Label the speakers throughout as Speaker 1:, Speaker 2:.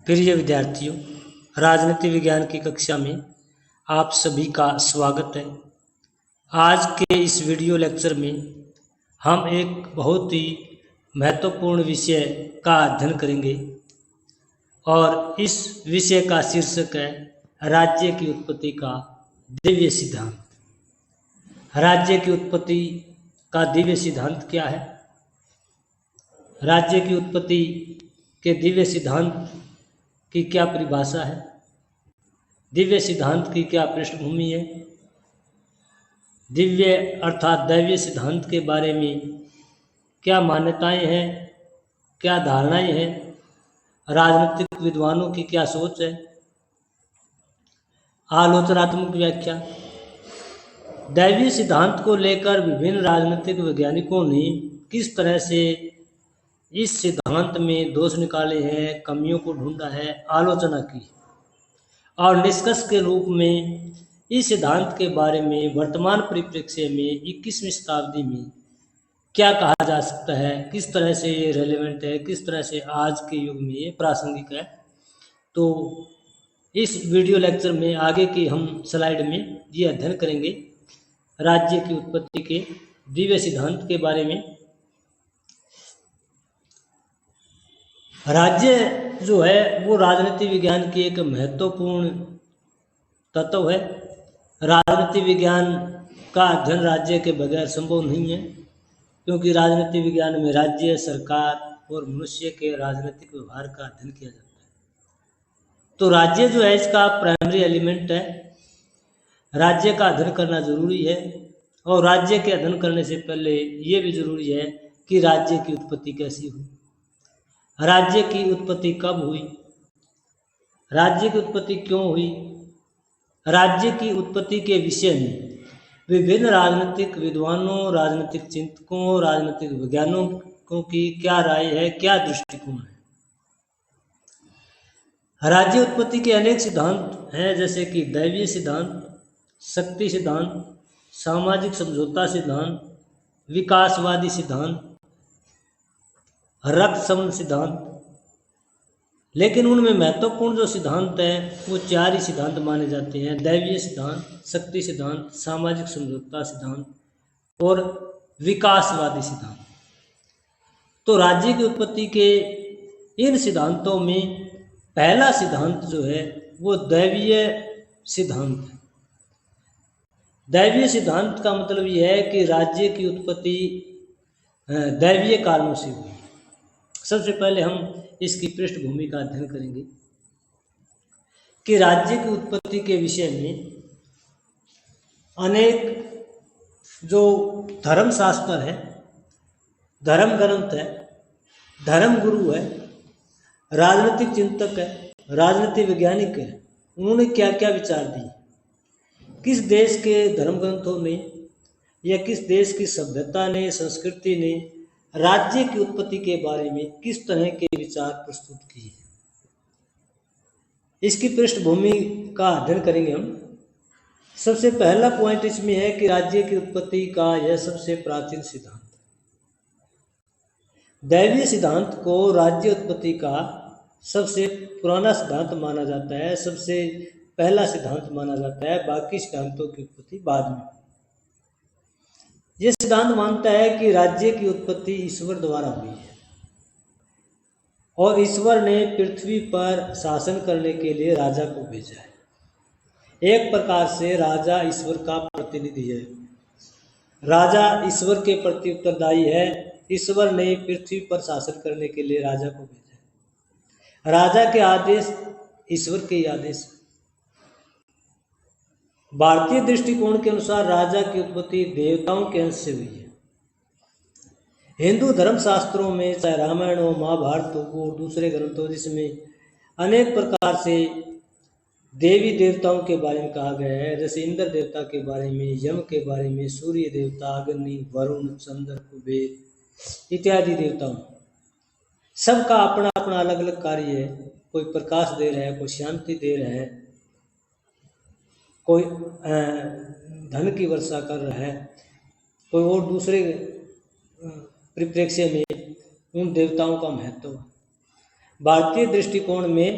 Speaker 1: प्रिय विद्यार्थियों, राजनीति विज्ञान की कक्षा में आप सभी का स्वागत है। आज के इस वीडियो लेक्चर में हम एक बहुत ही महत्वपूर्ण विषय का अध्ययन करेंगे और इस विषय का शीर्षक है राज्य की उत्पत्ति का दिव्य सिद्धांत। राज्य की उत्पत्ति का दिव्य सिद्धांत क्या है? राज्य की उत्पत्ति के दिव्य सिद्धांत की क्या परिभाषा है? दिव्य सिद्धांत की क्या पृष्ठभूमि है? दिव्य अर्थात दैवीय सिद्धांत के बारे में क्या मान्यताएं हैं, क्या धारणाएं हैं? राजनीतिक विद्वानों की क्या सोच है? आलोचनात्मक व्याख्या। दैवीय सिद्धांत को लेकर विभिन्न राजनीतिक वैज्ञानिकों ने किस तरह से इस सिद्धांत में दोष निकाले हैं, कमियों को ढूंढा है, आलोचना की और निष्कर्ष के रूप में इस सिद्धांत के बारे में वर्तमान परिप्रेक्ष्य में 21वीं शताब्दी में क्या कहा जा सकता है, किस तरह से ये रेलेवेंट है, किस तरह से आज के युग में ये प्रासंगिक है। तो इस वीडियो लेक्चर में आगे की हम स्लाइड में ये अध्ययन करेंगे राज्य की उत्पत्ति के दिव्य सिद्धांत के बारे में। राज्य जो है वो राजनीति विज्ञान की एक महत्वपूर्ण तत्व है। राजनीति विज्ञान का अध्ययन राज्य के बगैर संभव नहीं है, क्योंकि राजनीति विज्ञान में राज्य, सरकार और मनुष्य के राजनीतिक व्यवहार का अध्ययन किया जाता है। तो राज्य जो है इसका प्राइमरी एलिमेंट है। राज्य का अध्ययन करना जरूरी है और राज्य के अध्ययन करने से पहले ये भी जरूरी है कि राज्य की उत्पत्ति कैसी हुई, राज्य की उत्पत्ति कब हुई, राज्य की उत्पत्ति क्यों हुई। राज्य की उत्पत्ति के विषय में विभिन्न राजनीतिक विद्वानों, राजनीतिक चिंतकों, राजनीतिक वैज्ञानिकों की क्या राय है, क्या दृष्टिकोण है। राज्य उत्पत्ति के अनेक सिद्धांत हैं, जैसे कि दैवीय सिद्धांत, शक्ति सिद्धांत, सामाजिक समझौता सिद्धांत, विकासवादी सिद्धांत, रक्त संबंध सिद्धांत। लेकिन उनमें महत्वपूर्ण जो सिद्धांत हैं वो 4 ही सिद्धांत माने जाते हैं: दैवीय सिद्धांत, शक्ति सिद्धांत, सामाजिक समझौता सिद्धांत और विकासवादी सिद्धांत। तो राज्य की उत्पत्ति के इन सिद्धांतों में पहला सिद्धांत जो है वो दैवीय सिद्धांत है। दैवीय सिद्धांत का मतलब यह है कि राज्य की उत्पत्ति दैवीय कारणों से हुई। सबसे पहले हम इसकी पृष्ठभूमि का अध्ययन करेंगे कि राज्य की उत्पत्ति के विषय में अनेक जो धर्मशास्त्र है, धर्म ग्रंथ है, धर्म गुरु है, राजनीतिक चिंतक है, राजनीति वैज्ञानिक है, उन्होंने क्या क्या विचार दिए। किस देश के धर्म ग्रंथों ने या किस देश की सभ्यता ने, संस्कृति ने राज्य की उत्पत्ति के बारे में किस तरह के विचार प्रस्तुत किए, इसकी पृष्ठभूमि का अध्ययन करेंगे हम। सबसे पहला पॉइंट इसमें है कि राज्य की उत्पत्ति का यह सबसे प्राचीन सिद्धांत, दैवीय सिद्धांत को राज्य उत्पत्ति का सबसे पुराना सिद्धांत माना जाता है, सबसे पहला सिद्धांत माना जाता है। बाकी सिद्धांतों की उत्पत्ति बाद में। यह सिद्धांत मानता है कि राज्य की उत्पत्ति ईश्वर द्वारा हुई है और ईश्वर ने पृथ्वी पर शासन करने के लिए राजा को भेजा है। एक प्रकार से राजा ईश्वर का प्रतिनिधि है, राजा ईश्वर के प्रति उत्तरदायी है। ईश्वर ने पृथ्वी पर शासन करने के लिए राजा को भेजा है। राजा के आदेश ईश्वर के आदेश। भारतीय दृष्टिकोण के अनुसार राजा की उत्पत्ति देवताओं के अंश से हुई है। हिंदू धर्मशास्त्रों में, चाहे रामायण हो, महाभारत हो और दूसरे ग्रंथ हो, जिसमें अनेक प्रकार से देवी देवताओं के बारे में कहा गया है, जैसे इंद्र देवता के बारे में, यम के बारे में, सूर्य देवता, अग्नि, वरुण, चंद्र, कुबेर इत्यादि देवताओं। सबका अपना अपना अलग अलग कार्य है। कोई प्रकाश दे रहा है, कोई शांति दे रहा है, कोई धन की वर्षा कर रहा है, कोई और दूसरे परिप्रेक्ष्य में उन देवताओं का महत्व है। भारतीय दृष्टिकोण में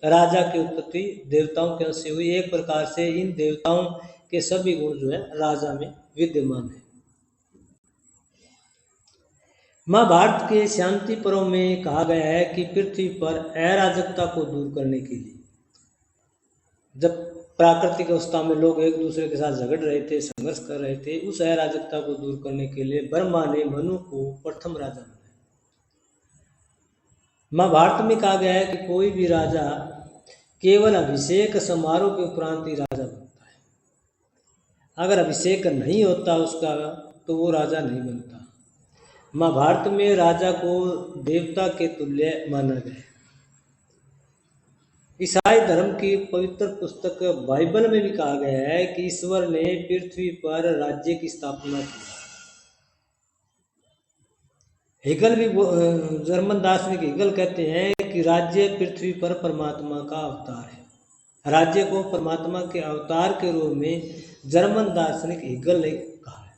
Speaker 1: राजा की उत्पत्ति देवताओं के अंश से हुई। एक प्रकार से इन देवताओं के सभी गुण जो है राजा में विद्यमान है। महाभारत के शांति पर्व में कहा गया है कि पृथ्वी पर अराजकता को दूर करने के लिए, जब प्राकृतिक अवस्था में लोग एक दूसरे के साथ झगड़ रहे थे, संघर्ष कर रहे थे, उस अराजकता को दूर करने के लिए ब्रह्मा ने मनु को प्रथम राजा बनाया। महाभारत में कहा गया है कि कोई भी राजा केवल अभिषेक समारोह के उपरांत ही राजा बनता है। अगर अभिषेक नहीं होता उसका तो वो राजा नहीं बनता। महाभारत में राजा को देवता के तुल्य माना गया। ईसाई धर्म की पवित्र पुस्तक बाइबल में भी कहा गया है कि ईश्वर ने पृथ्वी पर राज्य की स्थापना की। हेगल भी जर्मन दार्शनिक हेगल कहते हैं कि राज्य पृथ्वी पर परमात्मा का अवतार है। राज्य को परमात्मा के अवतार के रूप में जर्मन दार्शनिक हेगल ने कहा है।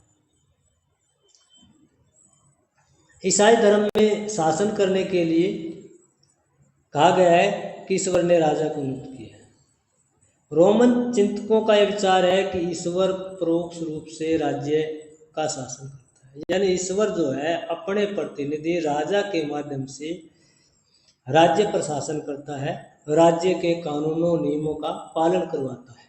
Speaker 1: ईसाई धर्म में शासन करने के लिए कहा गया है कि ईश्वर ने राजा को नियुक्त किया है। रोमन चिंतकों का यह विचार है कि ईश्वर परोक्ष रूप से राज्य का शासन करता है, यानी ईश्वर जो है अपने प्रतिनिधि राजा के माध्यम से राज्य पर शासन करता है, राज्य के कानूनों नियमों का पालन करवाता है।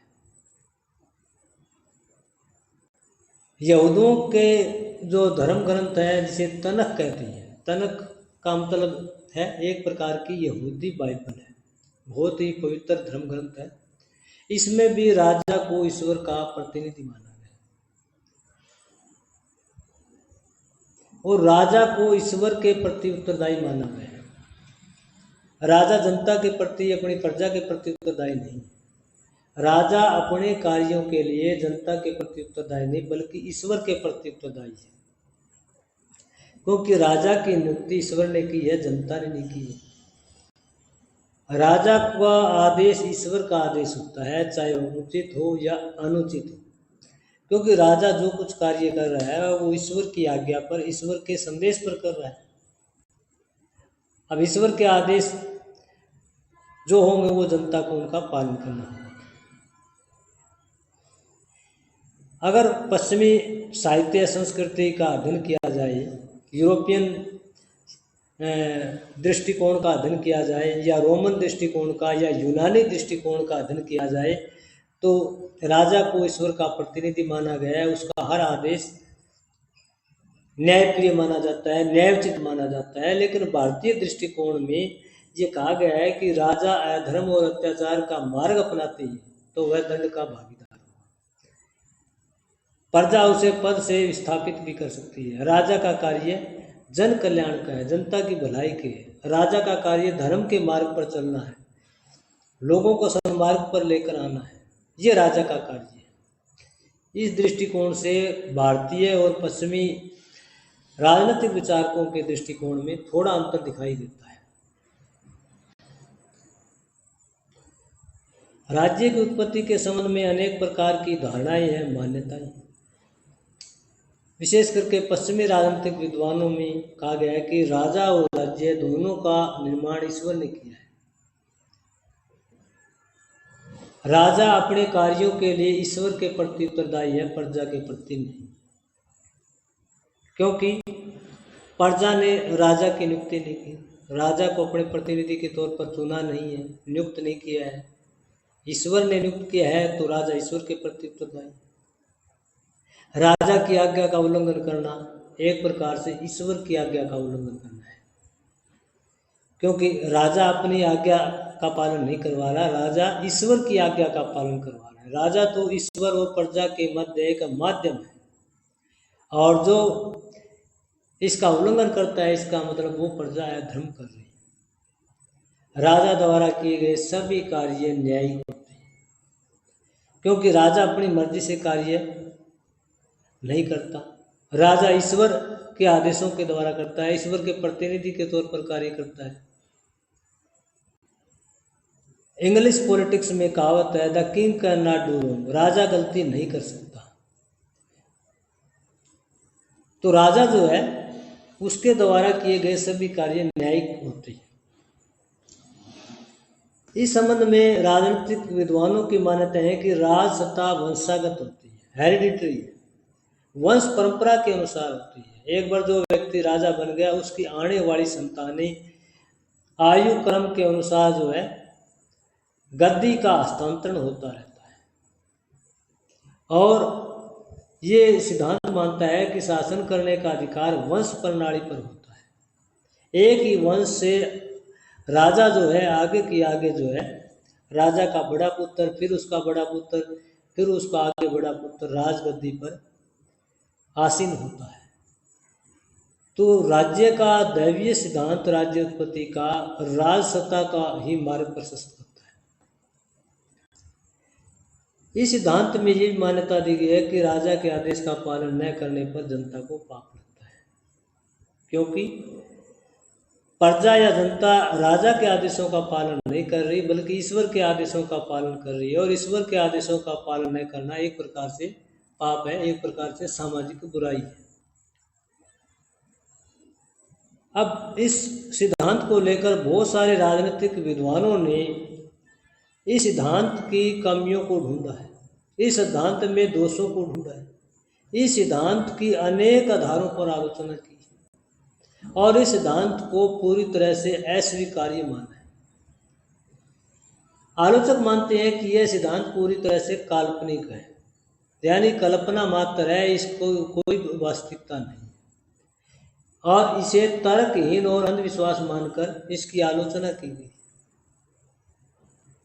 Speaker 1: यहूदियों के जो धर्म ग्रंथ है जिसे तनख कहते हैं, तनख का मतलब है एक प्रकार की यहूदी बाइबल है, बहुत ही पवित्र धर्म ग्रंथ है। इसमें भी राजा को ईश्वर का प्रतिनिधि माना गया और राजा को ईश्वर के प्रति उत्तरदायी माना गया है। राजा जनता के प्रति, अपनी प्रजा के प्रति उत्तरदायी नहीं। राजा अपने कार्यों के लिए जनता के प्रति उत्तरदायी नहीं बल्कि ईश्वर के प्रति उत्तरदायी है, क्योंकि राजा की नियुक्ति ईश्वर ने की है, जनता ने नहीं की है। राजा का आदेश ईश्वर का आदेश होता है, चाहे वो उचित हो या अनुचित हो, क्योंकि राजा जो कुछ कार्य कर रहा है वो ईश्वर की आज्ञा पर, ईश्वर के संदेश पर कर रहा है। अब ईश्वर के आदेश जो होंगे वो जनता को उनका पालन करना होगा। अगर पश्चिमी साहित्य संस्कृति का अध्ययन किया जाए, यूरोपियन दृष्टिकोण का अध्ययन किया जाए या रोमन दृष्टिकोण का या यूनानी दृष्टिकोण का अध्ययन किया जाए, तो राजा को ईश्वर का प्रतिनिधि माना गया है। उसका हर आदेश न्यायप्रिय माना जाता है, न्यायोचित माना जाता है। लेकिन भारतीय दृष्टिकोण में ये कहा गया है कि राजा अधर्म और अत्याचार का मार्ग अपनाते हैं तो वह दंड का भागीदार होगा। प्रजा उसे पद से विस्थापित भी कर सकती है। राजा का कार्य जन कल्याण का है, जनता की भलाई के है। राजा का कार्य धर्म के मार्ग पर चलना है, लोगों को सन्मार्ग पर लेकर आना है, ये राजा का कार्य है। इस दृष्टिकोण से भारतीय और पश्चिमी राजनीतिक विचारकों के दृष्टिकोण में थोड़ा अंतर दिखाई देता है। राज्य की उत्पत्ति के संबंध में अनेक प्रकार की धारणाएं हैं, मान्यताएं। विशेष करके पश्चिमी राजनीतिक विद्वानों में कहा गया है कि राजा और राज्य दोनों का निर्माण ईश्वर ने किया है। राजा अपने कार्यों के लिए ईश्वर के प्रति उत्तरदायी है, प्रजा के प्रति नहीं, क्योंकि प्रजा ने राजा की नियुक्ति नहीं की, राजा को अपने प्रतिनिधि के तौर पर चुना नहीं है, नियुक्त नहीं किया है। ईश्वर ने नियुक्त किया है तो राजा ईश्वर के प्रति उत्तरदायी। राजा की आज्ञा का उल्लंघन करना एक प्रकार से ईश्वर की आज्ञा का उल्लंघन करना है, क्योंकि राजा अपनी आज्ञा का पालन नहीं करवा रहा, राजा ईश्वर की आज्ञा का पालन करवा रहा है। राजा तो ईश्वर और प्रजा के मध्य एक माध्यम है, और जो इसका उल्लंघन करता है इसका मतलब वो प्रजा अधर्म कर रही है। राजा द्वारा किए गए सभी कार्य न्यायिक होते हैं, क्योंकि राजा अपनी मर्जी से कार्य नहीं करता। राजा ईश्वर के आदेशों के द्वारा करता है, ईश्वर के प्रतिनिधि के तौर पर कार्य करता है। इंग्लिश पॉलिटिक्स में कहावत है, the king can not do wrong, राजा गलती नहीं कर सकता। तो राजा जो है उसके द्वारा किए गए सभी कार्य न्यायिक होते हैं। इस संबंध में राजनीतिक विद्वानों की मान्यता है कि राज सत्ता वंशागत होती है, हेरिडिटरी है, वंश परंपरा के अनुसार होती है। एक बार जो व्यक्ति राजा बन गया उसकी आने वाली संतानें आयु क्रम के अनुसार जो है गद्दी का हस्तांतरण होता रहता है। और ये सिद्धांत मानता है कि शासन करने का अधिकार वंश प्रणाली पर होता है। एक ही वंश से राजा जो है आगे की आगे जो है राजा का बड़ा पुत्र, फिर उसका बड़ा पुत्र, फिर उसका आगे बड़ा पुत्र राजगद्दी पर आसीन होता है। तो राज्य का दैवीय सिद्धांत राज्य उत्पत्ति का राज सत्ता का ही मार्ग प्रशस्त करता है। इस सिद्धांत में ये मान्यता दी गई है कि राजा के आदेश का पालन न करने पर जनता को पाप लगता है, क्योंकि प्रजा या जनता राजा के आदेशों का पालन नहीं कर रही बल्कि ईश्वर के आदेशों का पालन कर रही है। और ईश्वर के आदेशों का पालन न करना एक प्रकार से पाप है, एक प्रकार से सामाजिक बुराई है। अब इस सिद्धांत को लेकर बहुत सारे राजनीतिक विद्वानों ने इस सिद्धांत की कमियों को ढूंढा है, इस सिद्धांत में दोषों को ढूंढा है, इस सिद्धांत की अनेक आधारों पर आलोचना की और इस सिद्धांत को पूरी तरह से अस्वीकार्य माना है। आलोचक मानते हैं कि यह सिद्धांत पूरी तरह से काल्पनिक है, यानी कल्पना मात्र है, इसको कोई वास्तविकता नहीं, और इसे तर्कहीन और अंधविश्वास मानकर इसकी आलोचना की गई।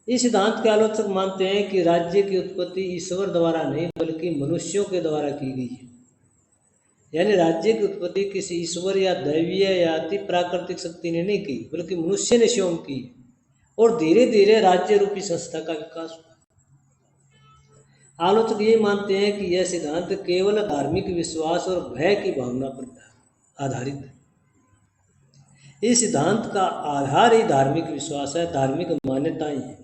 Speaker 1: इस सिद्धांत के आलोचक मानते हैं कि राज्य की उत्पत्ति ईश्वर द्वारा नहीं बल्कि मनुष्यों के द्वारा की गई है, यानी राज्य की उत्पत्ति किसी ईश्वर या दैवीय या अति प्राकृतिक शक्ति ने नहीं की बल्कि मनुष्य ने स्वयं की, और धीरे धीरे राज्य रूपी संस्था का विकास हुआ। आलोचक ये मानते हैं कि यह सिद्धांत केवल धार्मिक विश्वास और भय की भावना पर आधारित है। इस सिद्धांत का आधार ही धार्मिक विश्वास है, धार्मिक मान्यताएं हैं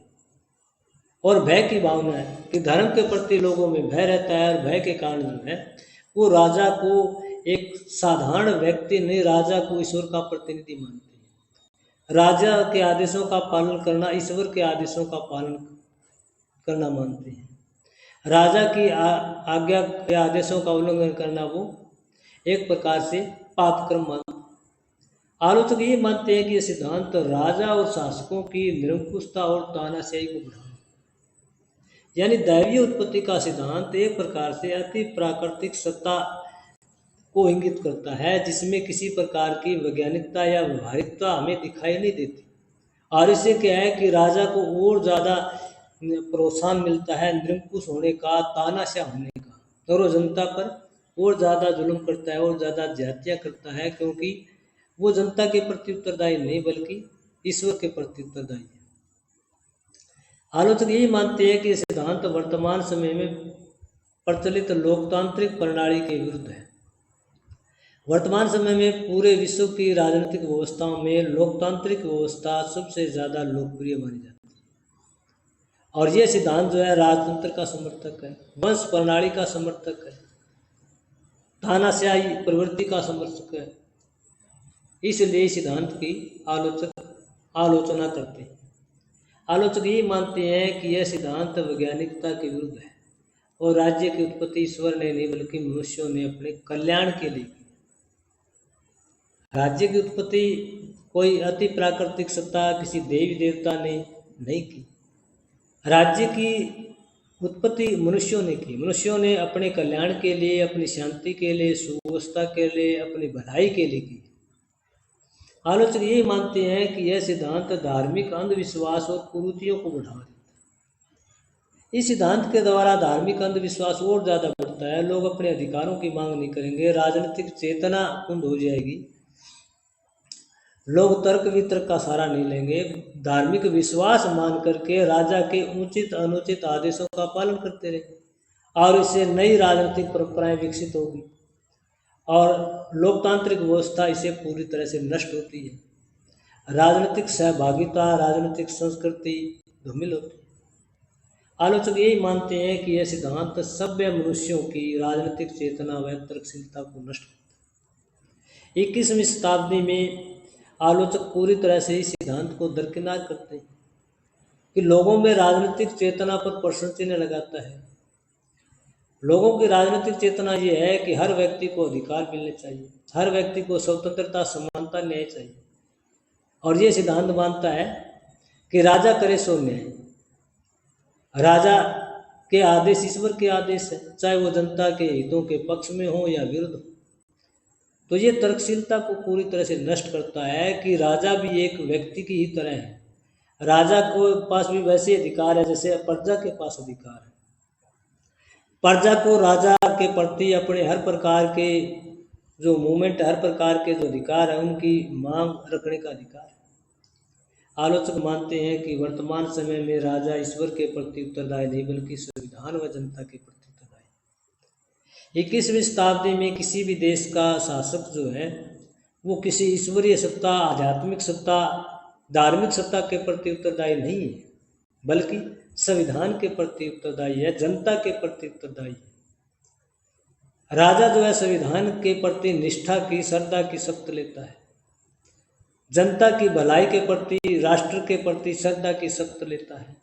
Speaker 1: और भय की भावना है कि धर्म के प्रति लोगों में भय रहता है, और भय के कारण जो है वो राजा को एक साधारण व्यक्ति नहीं, राजा को ईश्वर का प्रतिनिधि मानते हैं। राजा के आदेशों का पालन करना ईश्वर के आदेशों का पालन करना मानते हैं। राजा की आज्ञा के आदेशों का उल्लंघन करना वो एक प्रकार से पाप कर्म मानते हैं। आलोचक ये मानते हैं कि यह सिद्धांत राजा और शासकों की निरंकुशता और तानाशाही को बढ़ावा, यानी दैवीय उत्पत्ति का सिद्धांत एक प्रकार से अति प्राकृतिक सत्ता को इंगित करता है, जिसमें किसी प्रकार की वैज्ञानिकता या व्यवहारिकता हमें दिखाई नहीं देती। और इससे क्या है कि राजा को और ज़्यादा प्रोत्साहन मिलता है निरंकुश होने का, तानाशाह होने का, और वो जनता पर और ज़्यादा जुल्म करता है और ज़्यादा ज्यादतियाँ करता है, क्योंकि वो जनता के प्रति उत्तरदायी नहीं बल्कि ईश्वर के प्रति उत्तरदायी है। आलोचक यही मानते हैं कि यह सिद्धांत वर्तमान समय में प्रचलित लोकतांत्रिक प्रणाली के विरुद्ध है। वर्तमान समय में पूरे विश्व की राजनीतिक व्यवस्थाओं में लोकतांत्रिक व्यवस्था सबसे ज़्यादा लोकप्रिय मानी जाती है, और यह सिद्धांत जो है राजतंत्र का समर्थक है, वंश प्रणाली का समर्थक है, तानाशाही प्रवृत्ति का समर्थक है। इसलिए सिद्धांत की आलोचना करते हैं। आलोचक ये मानते हैं कि यह सिद्धांत वैज्ञानिकता के विरुद्ध है और राज्य की उत्पत्ति ईश्वर ने नहीं बल्कि मनुष्यों ने अपने कल्याण के लिए की। राज्य की उत्पत्ति कोई अति प्राकृतिक सत्ता, किसी देवी देवता ने नहीं की। राज्य की उत्पत्ति मनुष्यों ने की, मनुष्यों ने अपने कल्याण के लिए, अपनी शांति के लिए, सुव्यवस्था के लिए, अपनी भलाई के लिए की। आलोचक यही मानते हैं कि यह सिद्धांत धार्मिक अंधविश्वास और कुरीतियों को बढ़ावा देता है। इस सिद्धांत के द्वारा धार्मिक अंधविश्वास और ज़्यादा बढ़ता है, लोग अपने अधिकारों की मांग नहीं करेंगे, राजनीतिक चेतना कुंद हो जाएगी, लोग तर्क वितर्क का सहारा नहीं लेंगे, धार्मिक विश्वास मान करके राजा के उचित अनुचित आदेशों का पालन करते रहेंगे, और इससे नई राजनीतिक परंपराएं विकसित होगी और लोकतांत्रिक व्यवस्था इसे पूरी तरह से नष्ट होती है। राजनीतिक सहभागिता, राजनीतिक संस्कृति धूमिल होती है। आलोचक यही मानते हैं कि यह सिद्धांत सभ्य मनुष्यों की राजनीतिक चेतना व तर्कशीलता को नष्ट करता है। 21वीं शताब्दी में आलोचक पूरी तरह से इस सिद्धांत को दरकिनार करते हैं। कि लोगों में राजनीतिक चेतना पर प्रश्न चिन्ह लगाता है। लोगों की राजनीतिक चेतना ये है कि हर व्यक्ति को अधिकार मिलने चाहिए, हर व्यक्ति को स्वतंत्रता, समानता, न्याय चाहिए। और ये सिद्धांत मानता है कि राजा करे सो न्याय। राजा के आदेश ईश्वर के आदेश है, चाहे वो जनता के हितों के पक्ष में हो या विरुद्ध हो। तो ये तर्कशीलता को पूरी तरह से नष्ट करता है कि राजा भी एक व्यक्ति की ही तरह है। राजा को पास भी वैसे अधिकार है जैसे प्रजा के पास अधिकार है। प्रजा को राजा के प्रति अपने हर प्रकार के जो मूवमेंट, हर प्रकार के जो अधिकार है, उनकी मांग रखने का अधिकार है। आलोचक मानते हैं कि वर्तमान समय में राजा ईश्वर के प्रति उत्तरदायी नहीं बल्कि संविधान व जनता के प्रति उत्तरदायी। 21वीं शताब्दी में किसी भी देश का शासक जो है वो किसी ईश्वरीय सत्ता, आध्यात्मिक सत्ता, धार्मिक सत्ता के प्रति उत्तरदायी नहीं है, बल्कि संविधान के प्रति उत्तरदायी है, जनता के प्रति उत्तरदायी है। राजा जो है संविधान के प्रति निष्ठा की, श्रद्धा की शपथ लेता है। जनता की भलाई के प्रति, राष्ट्र के प्रति श्रद्धा की शपथ लेता है।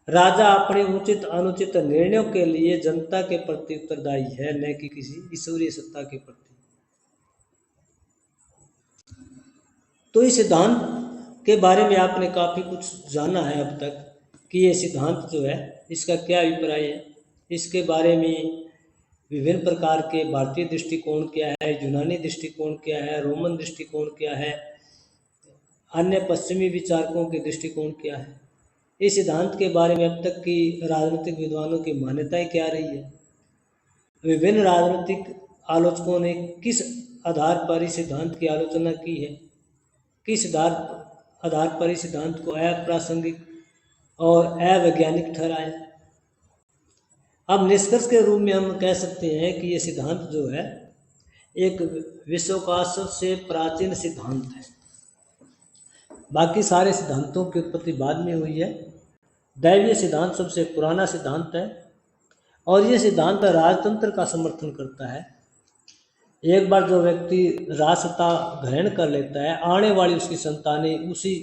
Speaker 1: राजा अपने उचित अनुचित निर्णयों के लिए जनता के प्रति उत्तरदायी है, न कि किसी ईश्वरीय सत्ता के प्रति। तो इस सिद्धांत के बारे में आपने काफ़ी कुछ जाना है अब तक कि ये सिद्धांत जो है इसका क्या अभिप्राय है। इसके बारे में विभिन्न प्रकार के भारतीय दृष्टिकोण क्या है, यूनानी दृष्टिकोण क्या है, रोमन दृष्टिकोण क्या है, अन्य पश्चिमी विचारकों के दृष्टिकोण क्या है, इस सिद्धांत के बारे में अब तक की राजनीतिक विद्वानों की मान्यताएं क्या रही है, विभिन्न राजनीतिक आलोचकों ने किस आधार पर इस सिद्धांत की आलोचना की है, किस आधार पर इस सिद्धांत को अप्रासंगिक और अवैज्ञानिक ठहराया। अब निष्कर्ष के रूप में हम कह सकते हैं कि ये सिद्धांत जो है एक विश्व का सबसे प्राचीन सिद्धांत है। बाकी सारे सिद्धांतों की उत्पत्ति बाद में हुई है। दैवीय सिद्धांत सबसे पुराना सिद्धांत है और ये सिद्धांत राजतंत्र का समर्थन करता है। एक बार जो व्यक्ति राजसत्ता ग्रहण कर लेता है, आने वाली उसकी संतानें उसी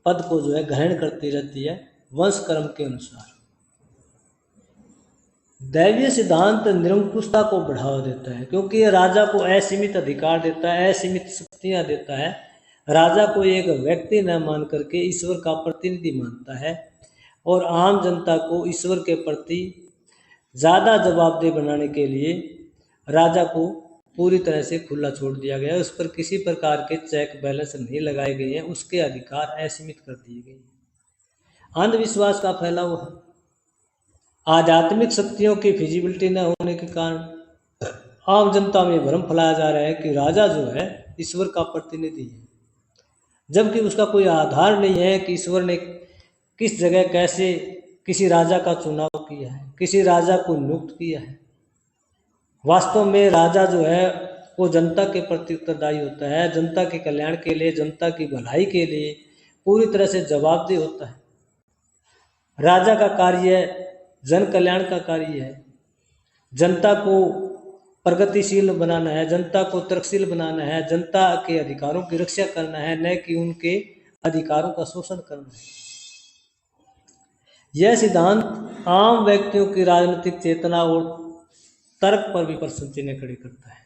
Speaker 1: पद को जो है ग्रहण करती रहती है वंश क्रम के अनुसार। दैवीय सिद्धांत निरंकुशता को बढ़ावा देता है क्योंकि ये राजा को असीमित अधिकार देता है, असीमित शक्तियां देता है। राजा को एक व्यक्ति न मान करके ईश्वर का प्रतिनिधि मानता है और आम जनता को ईश्वर के प्रति ज़्यादा जवाबदेह बनाने के लिए राजा को पूरी तरह से खुला छोड़ दिया गया है। उस पर किसी प्रकार के चेक बैलेंस नहीं लगाए गए हैं, उसके अधिकार असीमित कर दिए गए हैं। अंधविश्वास का फैलाव है। आध्यात्मिक शक्तियों की फिजिबिलिटी न होने के कारण आम जनता में भ्रम फैलाया जा रहा है कि राजा जो है ईश्वर का प्रतिनिधि है, जबकि उसका कोई आधार नहीं है कि ईश्वर ने किस जगह कैसे किसी राजा का चुनाव किया है, किसी राजा को नियुक्त किया है। वास्तव में राजा जो है वो जनता के प्रति उत्तरदायी होता है, जनता के कल्याण के लिए, जनता की भलाई के लिए पूरी तरह से जवाबदेह होता है। राजा का कार्य जन कल्याण का कार्य है, जनता को प्रगतिशील बनाना है, जनता को तर्कशील बनाना है, जनता के अधिकारों की रक्षा करना है, न कि उनके अधिकारों का शोषण करना है। यह सिद्धांत आम व्यक्तियों की राजनीतिक चेतना और तर्क पर भी प्रश्न चिन्ह खड़े करता है।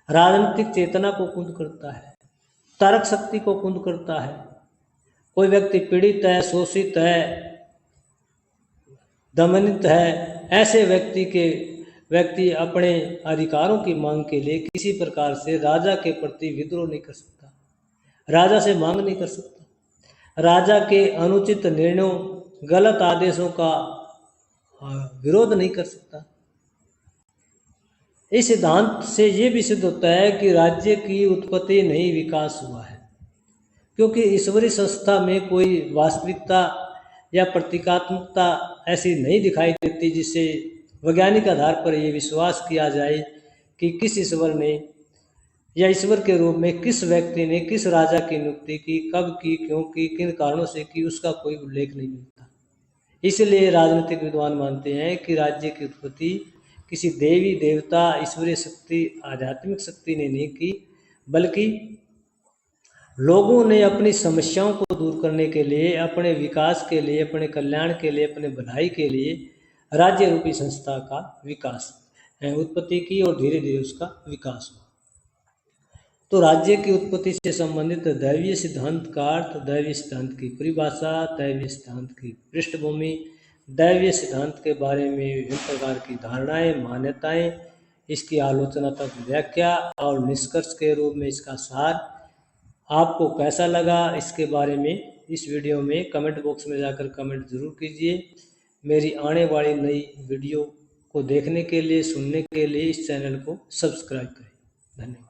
Speaker 1: राजनीतिक चेतना को कुंद करता है, तर्क शक्ति को कुंद करता है। कोई व्यक्ति पीड़ित है, शोषित है, दमनित है, ऐसे व्यक्ति अपने अधिकारों की मांग के लिए किसी प्रकार से राजा के प्रति विद्रोह नहीं कर सकता, राजा से मांग नहीं कर सकता, राजा के अनुचित निर्णयों, गलत आदेशों का विरोध नहीं कर सकता। इस सिद्धांत से ये भी सिद्ध होता है कि राज्य की उत्पत्ति नहीं विकास हुआ है, क्योंकि ईश्वरीय संस्था में कोई वास्तविकता या प्रतीकात्मकता ऐसी नहीं दिखाई देती जिससे वैज्ञानिक आधार पर यह विश्वास किया जाए कि किस ईश्वर ने या ईश्वर के रूप में किस व्यक्ति ने किस राजा की नियुक्ति की, कब की, क्यों की, किन कारणों से की, उसका कोई उल्लेख नहीं मिलता। इसलिए राजनीतिक विद्वान मानते हैं कि राज्य की उत्पत्ति किसी देवी देवता, ईश्वरीय शक्ति, आध्यात्मिक शक्ति ने नहीं की, बल्कि लोगों ने अपनी समस्याओं को दूर करने के लिए, अपने विकास के लिए, अपने कल्याण के लिए, अपने भलाई के लिए राज्य रूपी संस्था का विकास उत्पत्ति की और धीरे धीरे उसका विकास हुआ। तो राज्य की उत्पत्ति से संबंधित दैवीय सिद्धांत का अर्थ, दैवीय सिद्धांत की परिभाषा, दैवीय सिद्धांत की पृष्ठभूमि, दैवीय सिद्धांत के बारे में विभिन्न प्रकार की धारणाएं, मान्यताएं, इसकी आलोचनात्मक व्याख्या और निष्कर्ष के रूप में इसका सार आपको कैसा लगा, इसके बारे में इस वीडियो में कमेंट बॉक्स में जाकर कमेंट जरूर कीजिए। मेरी आने वाली नई वीडियो को देखने के लिए, सुनने के लिए इस चैनल को सब्सक्राइब करें। धन्यवाद।